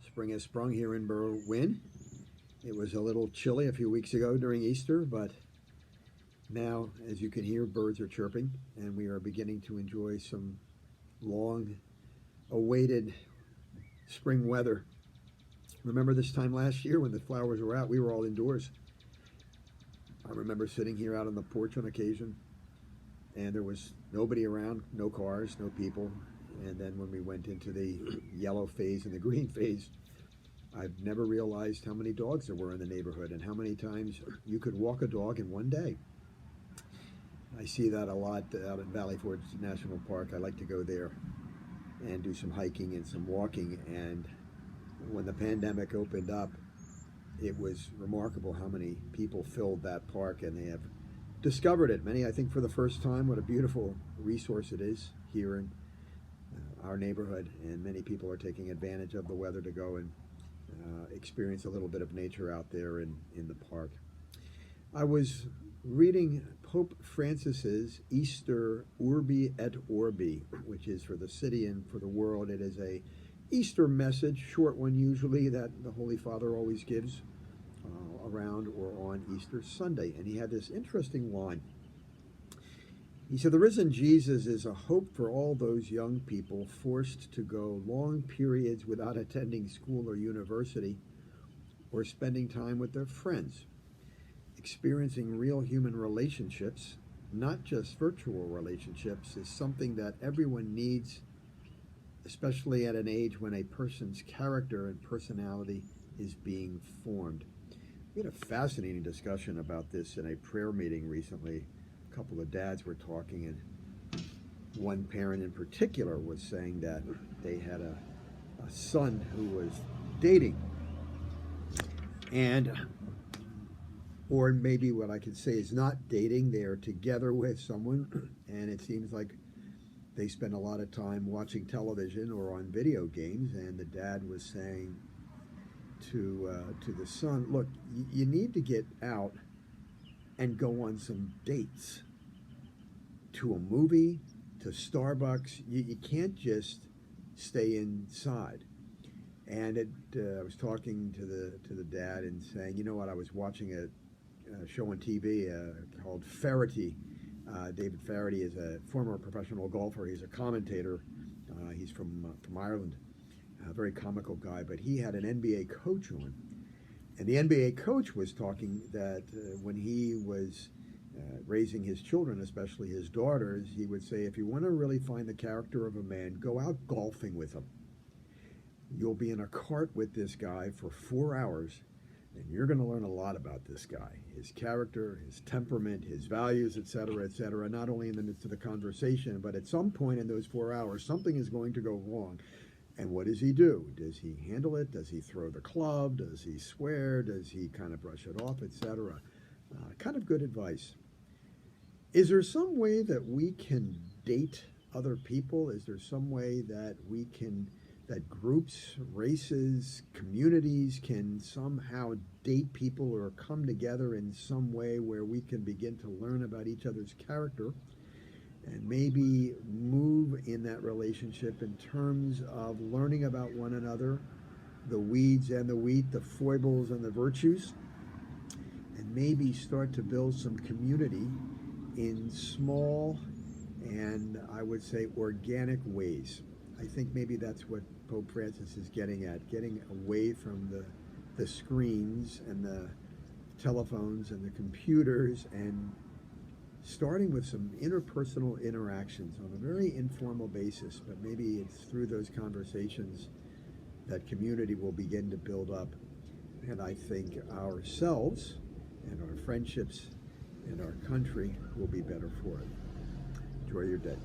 Spring has sprung here in Berwyn. It was a little chilly a few weeks ago during Easter, but now, as you can hear, birds are chirping, and we are beginning to enjoy some long awaited spring weather. Remember this time last year when the flowers were out, we were all indoors. I remember sitting here out on the porch on occasion, and there was nobody around, no cars, no people. And then when we went into the yellow phase and the green phase, I've never realized how many dogs there were in the neighborhood and how many times you could walk a dog in one day. I see that a lot out at Valley Forge National Park. I like to go there and do some hiking and some walking. And when the pandemic opened up, it was remarkable how many people filled that park, and they have discovered it. Many, I think, for the first time, what a beautiful resource it is here in our neighborhood, and many people are taking advantage of the weather to go and experience a little bit of nature out there in the park. I was reading Pope Francis's Easter Urbi et Orbi, which is for the city and for the world. It is a Easter message, short one usually, that the Holy Father always gives around or on Easter Sunday. And he had this interesting line. He said, "The risen Jesus is a hope for all those young people forced to go long periods without attending school or university or spending time with their friends. Experiencing real human relationships, not just virtual relationships, is something that everyone needs, especially at an age when a person's character and personality is being formed." We had a fascinating discussion about this in a prayer meeting recently. A couple of dads were talking, and one parent in particular was saying that they had a son who was dating, and or maybe what I could say is not dating, they are together with someone, and it seems like they spend a lot of time watching television or on video games. And the dad was saying to the son, "Look, you need to get out and go on some dates, to a movie, to Starbucks. You can't just stay inside." And I was talking to the dad and saying, "You know what? I was watching a show on TV called Faraday. David Faraday is a former professional golfer. He's a commentator. He's from Ireland. A very comical guy, but he had an NBA coach on. And the NBA coach was talking that when he was raising his children, especially his daughters, he would say, if you want to really find the character of a man, go out golfing with him. You'll be in a cart with this guy for 4 hours, and you're going to learn a lot about this guy, his character, his temperament, his values, etc., not only in the midst of the conversation, but at some point in those 4 hours, something is going to go wrong. And what does he do? Does he handle it? Does he throw the club? Does he swear? Does he kind of brush it off, etc.? Kind of good advice. Is there some way that we can date other people? Is there some way that we can, that groups, races, communities can somehow date people or come together in some way where we can begin to learn about each other's character and maybe move in that relationship in terms of learning about one another, the weeds and the wheat, the foibles and the virtues, and maybe start to build some community in small and, I would say, organic ways. I think maybe that's what Pope Francis is getting at, getting away from the screens and the telephones and the computers and starting with some interpersonal interactions on a very informal basis, but maybe it's through those conversations that community will begin to build up. And I think ourselves and our friendships and our country will be better for it. Enjoy your day.